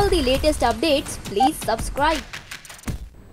all the latest updates, please subscribe.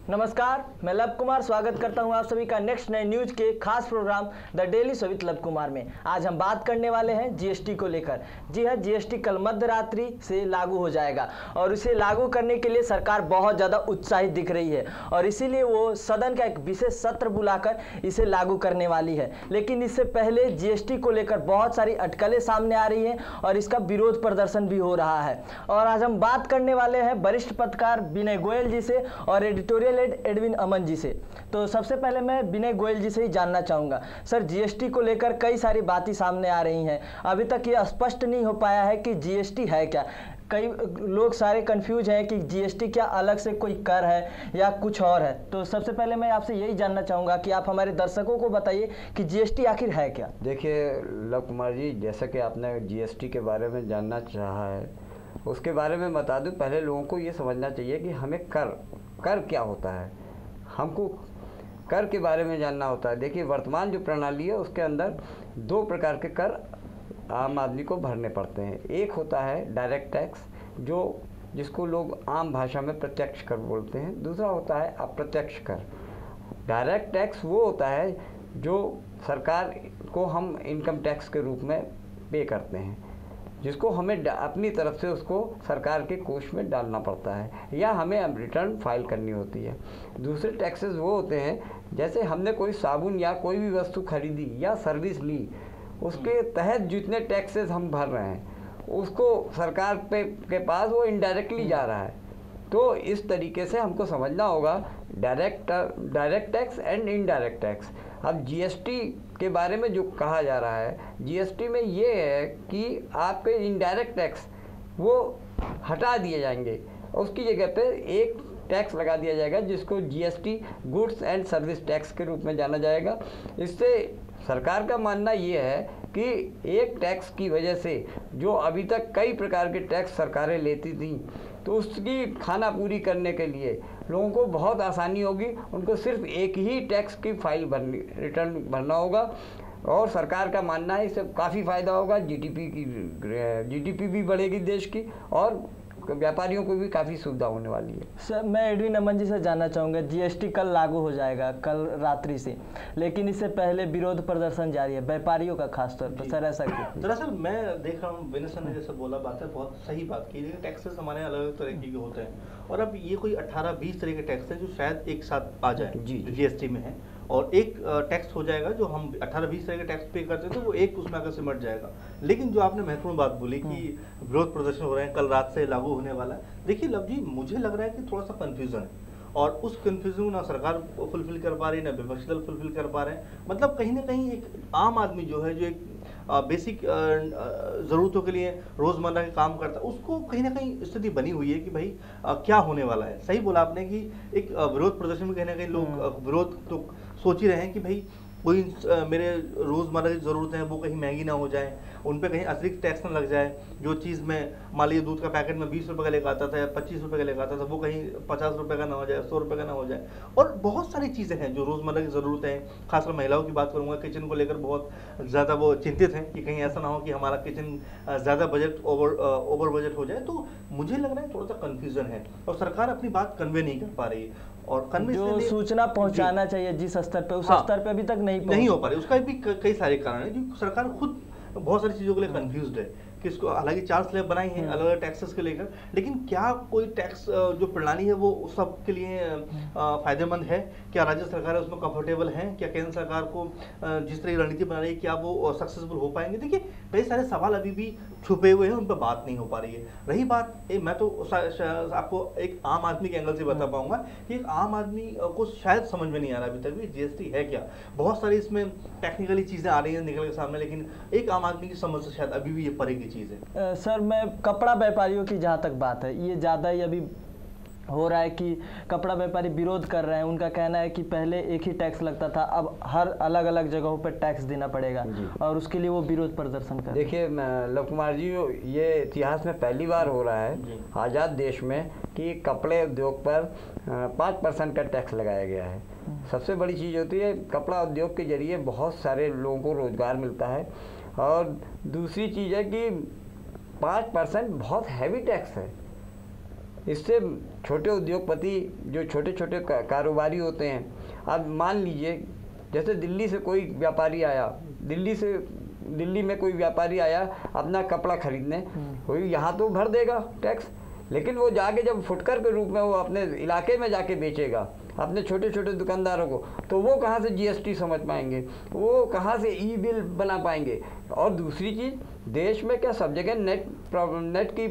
नमस्कार, मैं love Kumar स्वागत करता हूं आप सभी का नेक्स्ट नए न्यूज के खास programme the daily show with Lav Kumar में। आज हम बात करने वाले हैं जीएसटी को लेकर। जी हाँ, जीएसटी कल मध्य रात्रि से लागू हो जाएगा और इसे लागू करने के लिए सरकार बहुत ज़्यादा उत्साहित दिख रही है और इसीलिए वो सदन का एक विशेष सत्र बुलाकर इसे लागू करने वाली है। लेकिन इससे पहले जीएसटी को लेकर बहुत सारी अटकलें सामने आ रही हैं और इसका विरोध प्रदर्शन भी हो रहा है। और आज हम बात करने वाले हैं वरिष्ठ पत्रकार विनय गोयल जी से और एडिटोरियल एडविन अमन जी से। तो सबसे पहले मैं विनय गोयल जी से ही जानना चाहूँगा, सर जीएसटी को लेकर कई सारी बातें सामने आ रही हैं, अभी तक ये स्पष्ट नहीं हो पाया है कि जीएसटी है क्या। कई लोग सारे कंफ्यूज हैं कि जीएसटी क्या अलग से कोई कर है या कुछ और है। तो सबसे पहले मैं आपसे यही जानना चाहूँगा कि आप हमारे दर्शकों को बताइए कि जीएसटी आखिर है क्या। देखिए लव कुमार जी, जैसा कि आपने जीएसटी के बारे में जानना चाहा है, उसके बारे में बता दूं। पहले लोगों को ये समझना चाहिए कि हमें कर क्या होता है, हमको कर के बारे में जानना होता है। देखिए वर्तमान जो प्रणाली है उसके अंदर दो प्रकार के कर आम आदमी को भरने पड़ते हैं। एक होता है डायरेक्ट टैक्स, जिसको लोग आम भाषा में प्रत्यक्ष कर बोलते हैं। दूसरा होता है अप्रत्यक्ष कर। डायरेक्ट टैक्स वो होता है जो सरकार को हम इनकम टैक्स के रूप में पे करते हैं, जिसको हमें अपनी तरफ से उसको सरकार के कोष में डालना पड़ता है या हमें रिटर्न फाइल करनी होती है। दूसरे टैक्सेस वो होते हैं, जैसे हमने कोई साबुन या कोई भी वस्तु खरीदी या सर्विस ली, उसके तहत जितने टैक्सेस हम भर रहे हैं उसको सरकार के पास वो इनडायरेक्टली जा रहा है। तो इस तरीके से हमको समझना होगा direct tax and indirect tax. अब जीएसटी के बारे में जो कहा जा रहा है, जीएसटी में ये है कि आपके इनडायरेक्ट टैक्स वो हटा दिए जाएंगे, उसकी जगह पे एक टैक्स लगा दिया जाएगा जिसको GST goods and service tax के रूप में जाना जाएगा। इससे सरकार का मानना ये है कि एक टैक्स की वजह से जो अभी तक कई प्रकार के टैक्स सरकारें लेती थीं, तो उसकी खाना पूरी करने के लिए लोगों को बहुत आसानी होगी। उनको सिर्फ एक ही टैक्स की फाइल रिटर्न भरना होगा और सरकार का मानना है इससे काफ़ी फ़ायदा होगा। जीडीपी भी बढ़ेगी देश की और व्यापारियों को भी काफ़ी सुविधा होने वाली है। सर मैं एडविन अमन जी से जानना चाहूँगा, जीएसटी कल लागू हो जाएगा कल रात्रि से, लेकिन इससे पहले विरोध प्रदर्शन जारी है व्यापारियों का खास तौर पर। सर ऐसा क्यों? दरअसल मैं देख रहा हूँ विनय सर ने जैसे बोला, बात है बहुत सही बात की। लेकिन टैक्सेस हमारे अलग अलग तरीके के होते हैं और अब ये कोई 18-20 तरह के टैक्स है जो शायद एक साथ आ जाए जो जीएसटी में है, और एक टैक्स हो जाएगा जो हम 18-20 तरह के टैक्स पे करते थे तो वो एक उसमें आकर सिमट जाएगा। लेकिन जो आपने महत्वपूर्ण बात बोली कि विरोध प्रदर्शन हो रहे हैं, कल रात से लागू होने वाला है। देखिए लव जी, मुझे लग रहा है कि थोड़ा सा कन्फ्यूजन है और उस कन्फ्यूजन को ना सरकार फुलफिल कर पा रही है ना विपक्षी दल फुलफिल कर पा रहे हैं। मतलब कहीं ना कहीं एक आम आदमी जो है, जो एक बेसिक ज़रूरतों के लिए रोज़मर्रा के काम करता है, उसको कहीं ना कहीं स्थिति बनी हुई है कि भाई क्या होने वाला है। सही बोला आपने कि एक विरोध प्रदर्शन में कहीं ना कहीं लोग विरोध तो सोच ही रहे हैं कि भाई कोई मेरे रोज़मर्रा की ज़रूरतें हैं वो कहीं महंगी ना हो जाए, उन पर कहीं अतिरिक्त टैक्स ना लग जाए। जो चीज़ में मान लीजिए दूध का पैकेट में 20 रुपये का लेकर आता था या 25 रुपये का लेकर आता था, वो कहीं 50 रुपये का ना हो जाए, 100 रुपये का ना हो जाए। और बहुत सारी चीज़ें हैं जो रोज़मर्रा की ज़रूरतें हैं। खासकर महिलाओं की बात करूँगा, किचन को लेकर बहुत ज़्यादा वो चिंतित हैं कि कहीं ऐसा ना हो कि हमारा किचन ज़्यादा बजट ओवर बजट हो जाए। तो मुझे लग रहा है थोड़ा सा कन्फ्यूज़न है और सरकार अपनी बात कन्वे नहीं कर पा रही है और जो सूचना पहुंचाना चाहिए जिस स्तर पे, उस स्तर पे अभी तक नहीं हो पा रही। उसका भी कई सारे कारण है जो सरकार खुद बहुत सारी चीज़ों के लिए कंफ्यूज्ड है कि इसको, हालांकि 4 स्लैब बनाई हैं अलग अलग टैक्सेस के लेकर, लेकिन क्या कोई टैक्स जो प्रणाली है वो सब के लिए फायदेमंद है? क्या राज्य सरकार है उसमें कंफर्टेबल है? क्या केंद्र सरकार को जिस तरह की रणनीति बना रही है क्या वो सक्सेसफुल हो पाएंगे? देखिए कई सारे सवाल अभी भी छुपे हुए हैं, उन पर बात नहीं हो पा रही है। रही बात मैं तो आपको एक आम आदमी के एंगल से बता पाऊंगा कि एक आम आदमी को शायद समझ में नहीं आ रहा अभी तक भी जीएसटी है क्या। बहुत सारी इसमें टेक्निकली चीज़ें आ रही हैं निकल के सामने, लेकिन एक आम आदमी की समझ से शायद अभी भी ये परे की चीज़ है। सर मैं कपड़ा व्यापारियों की जहाँ तक बात है, ये ज़्यादा ही अभी हो रहा है कि कपड़ा व्यापारी विरोध कर रहे हैं। उनका कहना है कि पहले एक ही टैक्स लगता था, अब हर अलग अलग जगहों पर टैक्स देना पड़ेगा और उसके लिए वो विरोध प्रदर्शन कर। देखिए लव कुमार जी, ये इतिहास में पहली बार हो रहा है आज़ाद देश में कि कपड़े उद्योग पर 5% का टैक्स लगाया गया है। सबसे बड़ी चीज़ होती है कपड़ा उद्योग के जरिए बहुत सारे लोगों को रोज़गार मिलता है और दूसरी चीज़ है कि 5% बहुत हैवी टैक्स है। इससे छोटे उद्योगपति जो छोटे छोटे कारोबारी होते हैं, अब मान लीजिए जैसे दिल्ली से कोई व्यापारी आया, दिल्ली में कोई व्यापारी आया अपना कपड़ा खरीदने, कोई यहाँ तो भर देगा टैक्स, लेकिन वो जाके जब फुटकर के रूप में वो अपने इलाके में जाके बेचेगा अपने छोटे छोटे दुकानदारों को, तो वो कहाँ से जीएसटी समझ पाएंगे, वो कहाँ से ई बिल बना पाएंगे। और दूसरी चीज़, देश में क्या सब जगह नेट की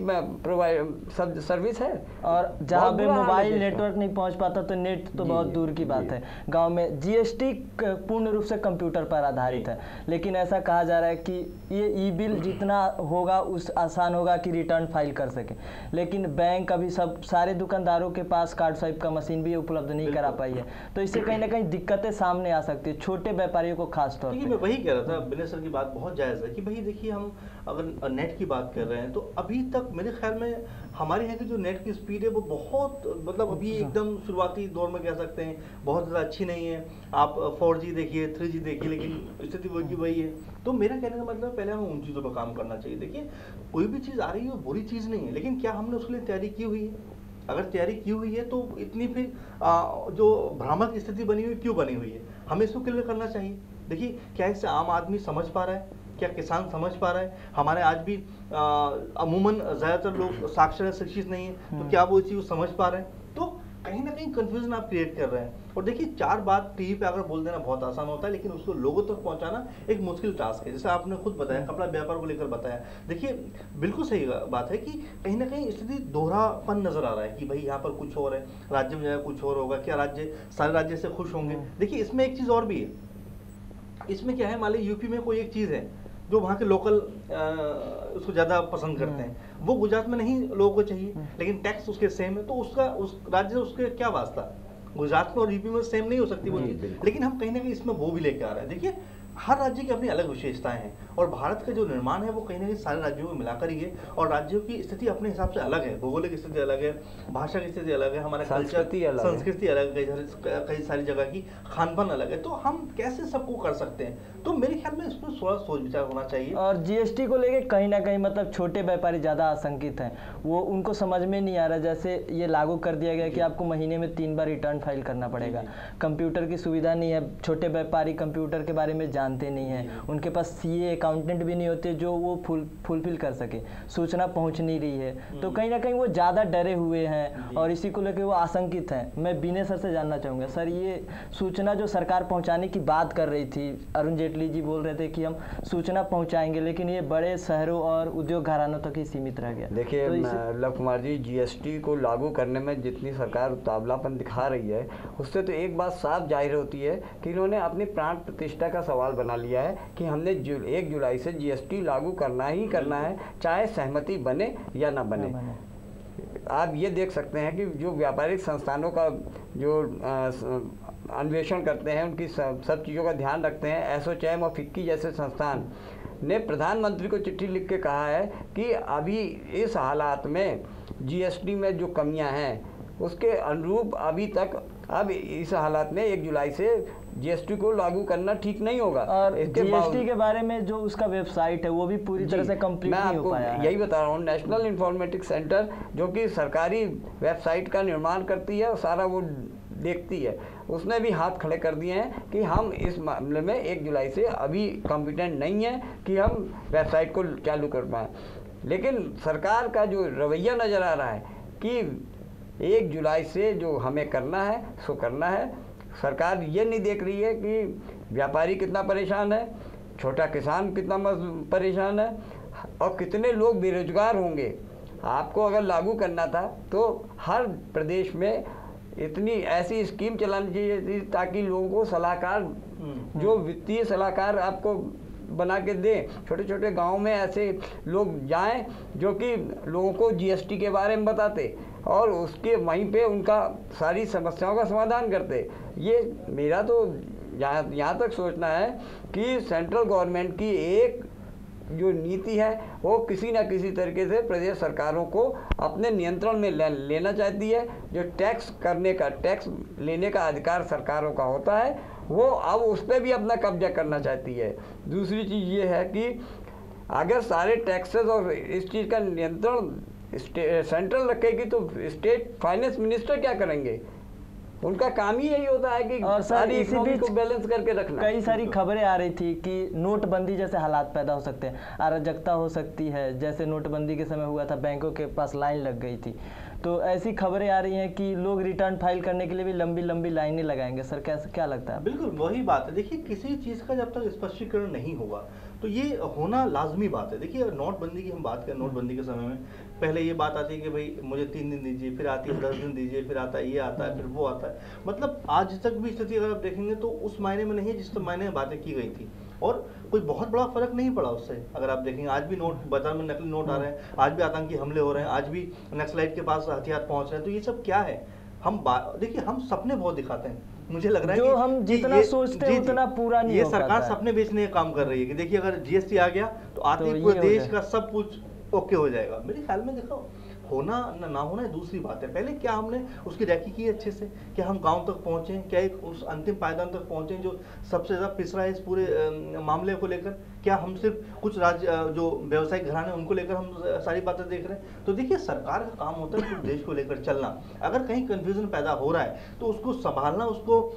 सब सर्विस है, और जहाँ पे मोबाइल नेटवर्क नहीं पहुँच पाता तो नेट तो बहुत दूर की बात है। गांव में जीएसटी पूर्ण रूप से कंप्यूटर पर आधारित है, लेकिन ऐसा कहा जा रहा है कि ये ई बिल जितना होगा उस आसान होगा कि रिटर्न फाइल कर सके, लेकिन बैंक अभी सब सारे दुकानदारों के पास कार्ड स्वाइप का मशीन भी उपलब्ध नहीं करा पाई है, तो इससे कहीं ना कहीं दिक्कतें सामने आ सकती है छोटे व्यापारियों को खास तौर पे। मैं वही कह रहा था, विनय सर की बात बहुत जायज़ है कि भाई देखिए, हम अगर नेट की बात कर रहे हैं तो अभी तक मेरे ख्याल में हमारे यहाँ की जो नेट की स्पीड है वो बहुत, मतलब अभी एकदम शुरुआती दौर में कह सकते हैं बहुत ज़्यादा अच्छी नहीं है। आप 4G देखिए, 3G देखिए, लेकिन स्थिति वही है। तो मेरा कहने का मतलब पहले हमें उन चीज़ों पर काम करना चाहिए। देखिए, कोई भी चीज़ आ रही है वो बुरी चीज़ नहीं है, लेकिन क्या हमने उसके लिए तैयारी की हुई है? अगर तैयारी की हुई है तो इतनी फिर जो भ्रामक स्थिति बनी हुई क्यों बनी हुई है, हमें इसको क्लियर करना चाहिए। देखिए, क्या इससे आम आदमी समझ पा रहा है, क्या किसान समझ पा रहा है? हमारे आज भी अमूमन ज़्यादातर लोग साक्षर शिक्षित नहीं है, तो क्या वो इस चीज़ को समझ पा रहे हैं? तो कहीं ना कहीं कंफ्यूजन आप क्रिएट कर रहे हैं। और देखिए, 4 बात टीवी पे अगर बोल देना बहुत आसान होता है, लेकिन उसको लोगों तक पहुंचाना एक मुश्किल टास्क है। जैसे आपने खुद बताया, कपड़ा व्यापार को लेकर बताया, देखिए बिल्कुल सही बात है कि कहीं ना कहीं स्थिति दोहरापन नजर आ रहा है कि भाई यहाँ पर कुछ और है, राज्य में जाए कुछ और होगा, क्या सारे राज्य से खुश होंगे? देखिए, इसमें एक चीज़ और भी है। इसमें क्या है, मान लीजिए यूपी में कोई एक चीज़ है जो वहाँ के लोकल उसको ज़्यादा पसंद करते हैं, वो गुजरात में नहीं लोगों को चाहिए, लेकिन टैक्स उसके सेम है, तो उसका उस राज्य से उसके क्या वास्ता? गुजरात में और यूपी में सेम नहीं हो सकती वो चीज़, लेकिन हम कहीं ना कहीं इसमें वो भी लेके आ रहे हैं। देखिए, हर राज्य की अपनी अलग विशेषताएं हैं, और भारत का जो निर्माण है वो कहीं ना कहीं सारे राज्यों में मिलाकर ही है, और राज्यों की स्थिति अपने हिसाब से अलग है, भौगोलिक स्थिति अलग है, भाषा की स्थिति अलग है, हमारा संस्कृति अलग है, कई सारी जगह की खान-पान अलग है। तो हम कैसे सबको कर सकते हैं? तो मेरे ख्याल में इसमें थोड़ा सोच विचार होना चाहिए। और जीएसटी को लेके कहीं ना कहीं मतलब छोटे व्यापारी ज़्यादा आशंकित हैं, वो उनको समझ में नहीं आ रहा। जैसे ये लागू कर दिया गया कि आपको महीने में 3 बार रिटर्न फाइल करना पड़ेगा, कंप्यूटर की सुविधा नहीं है, छोटे व्यापारी कंप्यूटर के बारे में जानते नहीं हैं, उनके पास सीए अकाउंटेंट भी नहीं होते जो वो फुलफिल कर सके, सूचना पहुंच नहीं रही है, तो कहीं ना कहीं वो ज़्यादा डरे हुए हैं और इसी को लेकर वो आशंकित हैं। मैं विनय सर से जानना चाहूँगा, सर ये सूचना जो सरकार पहुंचाने की बात कर रही थी, अरुण जेटली जी बोल रहे थे कि हम सूचना पहुंचाएंगे, लेकिन ये बड़े शहरों और उद्योग घरानों तक ही सीमित रह गया। देखिए लव कुमार जी, जीएसटी को लागू करने में जितनी सरकार उतावलापन दिखा रही है, उससे तो एक बात साफ जाहिर होती है कि इन्होंने अपनी प्राण प्रतिष्ठा का सवाल बना लिया है कि हमने 1 जुलाई से जीएसटी लागू करना ही करना है, चाहे सहमति बने या ना बने। आप ये देख सकते हैं कि जो व्यापारिक संस्थानों का जो अन्वेषण करते हैं, उनकी सब चीज़ों का ध्यान रखते हैं, एसोचैम और फिक्की जैसे संस्थान ने प्रधानमंत्री को चिट्ठी लिख के कहा है कि अभी इस हालात में जीएसटी में जो कमियां हैं उसके अनुरूप अभी तक अब इस हालात में 1 जुलाई से जीएसटी को लागू करना ठीक नहीं होगा। और जीएसटी के बारे में जो उसका वेबसाइट है वो भी पूरी तरह से कंप्लीट नहीं हो पाया है। यही बता रहा हूँ, नेशनल इंफॉर्मेटिक्स सेंटर जो कि सरकारी वेबसाइट का निर्माण करती है और सारा वो देखती है, उसने भी हाथ खड़े कर दिए हैं कि हम इस मामले में 1 जुलाई से अभी कॉम्पिटेंट नहीं है कि हम वेबसाइट को चालू कर पाएँ। लेकिन सरकार का जो रवैया नज़र आ रहा है कि 1 जुलाई से जो हमें करना है सो करना है। सरकार ये नहीं देख रही है कि व्यापारी कितना परेशान है, छोटा किसान कितना परेशान है और कितने लोग बेरोजगार होंगे। आपको अगर लागू करना था तो हर प्रदेश में इतनी ऐसी स्कीम चलानी चाहिए ताकि लोगों को सलाहकार, जो वित्तीय सलाहकार आपको बना के दें। छोटे छोटे गांव में ऐसे लोग जाएं जो कि लोगों को जीएसटी के बारे में बताते और उसके वहीं पे उनका सारी समस्याओं का समाधान करते। ये मेरा तो यहाँ तक सोचना है कि सेंट्रल गवर्नमेंट की एक जो नीति है वो किसी न किसी तरीके से प्रदेश सरकारों को अपने नियंत्रण में लेना चाहती है। जो टैक्स लेने का अधिकार सरकारों का होता है वो अब उस पर भी अपना कब्जा करना चाहती है। दूसरी चीज़ ये है कि अगर सारे टैक्सेस और इस चीज़ का नियंत्रण सेंट्रल रखेगी तो स्टेट फाइनेंस मिनिस्टर क्या करेंगे? उनका काम ही यही होता है कि और सारी इसी बीच को बैलेंस करके रखना। कई सारी खबरें आ रही थी कि नोटबंदी जैसे हालात पैदा हो सकते हैं, अराजकता हो सकती है, जैसे नोटबंदी के समय हुआ था, बैंकों के पास लाइन लग गई थी। तो ऐसी खबरें आ रही हैं कि लोग रिटर्न फाइल करने के लिए भी लंबी लंबी लाइनें लगाएंगे। सर कैसे, क्या लगता है? बिल्कुल वही बात है। देखिए किसी चीज़ का जब तक स्पष्टीकरण नहीं होगा तो ये होना लाजमी बात है। देखिए नोटबंदी की हम बात करें, नोटबंदी के समय में पहले ये बात आती है कि भाई मुझे 3 दिन दीजिए, फिर आती है 10 दिन दीजिए, फिर आता है ये आता है, फिर वो आता है। मतलब आज तक भी स्थिति अगर आप देखेंगे तो उस मायने में नहीं है जिस मायने में बातें की गई थी, और कोई बहुत बड़ा फर्क नहीं पड़ा उससे। अगर आप देखेंगे आज भी नोट बाजार में नकली नोट आ रहे हैं, आज भी आतंकी हमले हो रहे हैं, आज भी नक्सलाइट के पास हथियार पहुंच रहे हैं। तो ये सब क्या है? देखिए हम सपने बहुत दिखाते हैं, मुझे लग रहा है जो हम जितना सोचते हैं उतना पूरा नहीं हो पाता है। ये सरकार सपने बेचने का काम कर रही है कि देखिए अगर जीएसटी आ गया तो आते ही पूरे देश का सब कुछ ओके हो जाएगा। मेरे ख्याल में देखो होना ना होना दूसरी बात है। पहले क्या हमने उसकी रैकी की अच्छे से, क्या हम गांव तक पहुंचे, क्या एक उस अंतिम पायदान तक पहुंचे जो सबसे ज़्यादा पिछड़ा है इस पूरे मामले को लेकर? क्या हम सिर्फ कुछ राज्य जो व्यावसायिक घराने उनको लेकर हम सारी बातें देख रहे हैं? तो देखिए सरकार का काम होता है पूरे देश को लेकर चलना। अगर कहीं कन्फ्यूजन पैदा हो रहा है तो उसको संभालना, उसको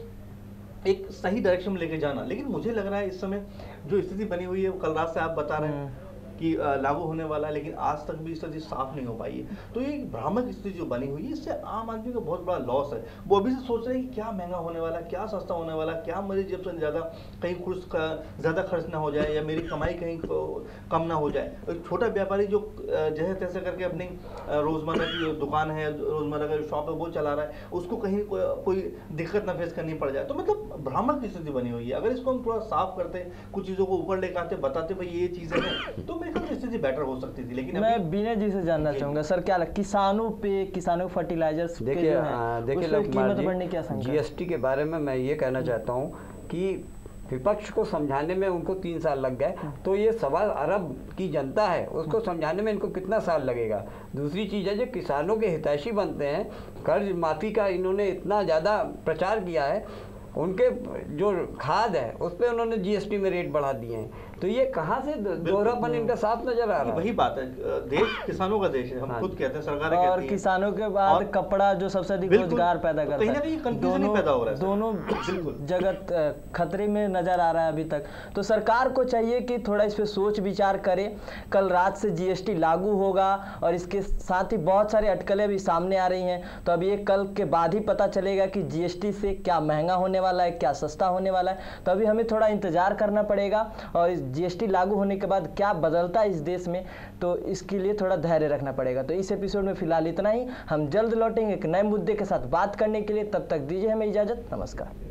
एक सही डायरेक्शन में लेके जाना। लेकिन मुझे लग रहा है इस समय जो स्थिति बनी हुई है, कल रात से आप बता रहे हैं कि लागू होने वाला है, लेकिन आज तक भी स्थिति साफ नहीं हो पाई है। तो ये भ्रामक स्थिति जो बनी हुई है, इससे आम आदमी को बहुत बड़ा लॉस है। वो अभी से सोच रहे हैं कि क्या महंगा होने वाला, क्या सस्ता होने वाला, क्या मेरी जेब से ज़्यादा कहीं कुछ ज़्यादा खर्च ना हो जाए या मेरी कमाई कहीं कम ना हो जाए। एक छोटा व्यापारी जो जैसे तैसे करके अपनी रोज़मर्रा की जो दुकान है, रोज़मर्रा का जो शॉप है वो चला रहा है, उसको कहीं कोई दिक्कत ना फेस करनी पड़ जाए। तो मतलब भ्रामक स्थिति बनी हुई है। अगर इसको हम थोड़ा साफ करते, कुछ चीज़ों को ऊपर लेकर आते, बताते भाई ये चीज़ें हैं, तो स्थिति बेटर हो सकती थी। लेकिन मैं विनय जी से जानना चाहूंगा सर, क्या किसानों पे, किसानों फर्टिलाइजर्स देखिए कीमत बढ़ने क्या संख्या? जीएसटी के बारे में मैं ये कहना चाहता हूँ कि विपक्ष को समझाने में उनको 3 साल लग गए, तो ये 1.25 अरब की जनता है उसको समझाने में इनको कितना साल लगेगा? दूसरी चीज़ है जो किसानों के हितैषी बनते हैं, कर्ज माफी का इन्होंने इतना ज़्यादा प्रचार किया है, उनके जो खाद है उस पर उन्होंने जीएसटी में रेट बढ़ा दिए हैं। तो ये कहाँ से दोहरापन इनका साफ नजर आ रहा है? वही बात है, देश किसानों का देश है, हम खुद कहते हैं, सरकार कहती है। और किसानों के बाद कपड़ा जो सबसे अधिक रोजगार पैदा करता है, कहीं ना कहीं कंफ्यूजन ही पैदा हो रहा है। दोनों जगत खतरे में नजर आ रहा है अभी तक। तो सरकार को चाहिए कि थोड़ा इस पे सोच विचार करे। कल रात से जीएसटी लागू होगा और इसके साथ ही बहुत सारी अटकलें भी सामने आ रही हैं। तो अब ये कल के बाद ही पता चलेगा कि जीएसटी से क्या महंगा होने वाला है, क्या सस्ता होने वाला है। तो अभी हमें थोड़ा इंतजार करना पड़ेगा और जीएसटी लागू होने के बाद क्या बदलता है इस देश में, तो इसके लिए थोड़ा धैर्य रखना पड़ेगा। तो इस एपिसोड में फिलहाल इतना ही। हम जल्द लौटेंगे एक नए मुद्दे के साथ बात करने के लिए। तब तक दीजिए हमें इजाजत। नमस्कार।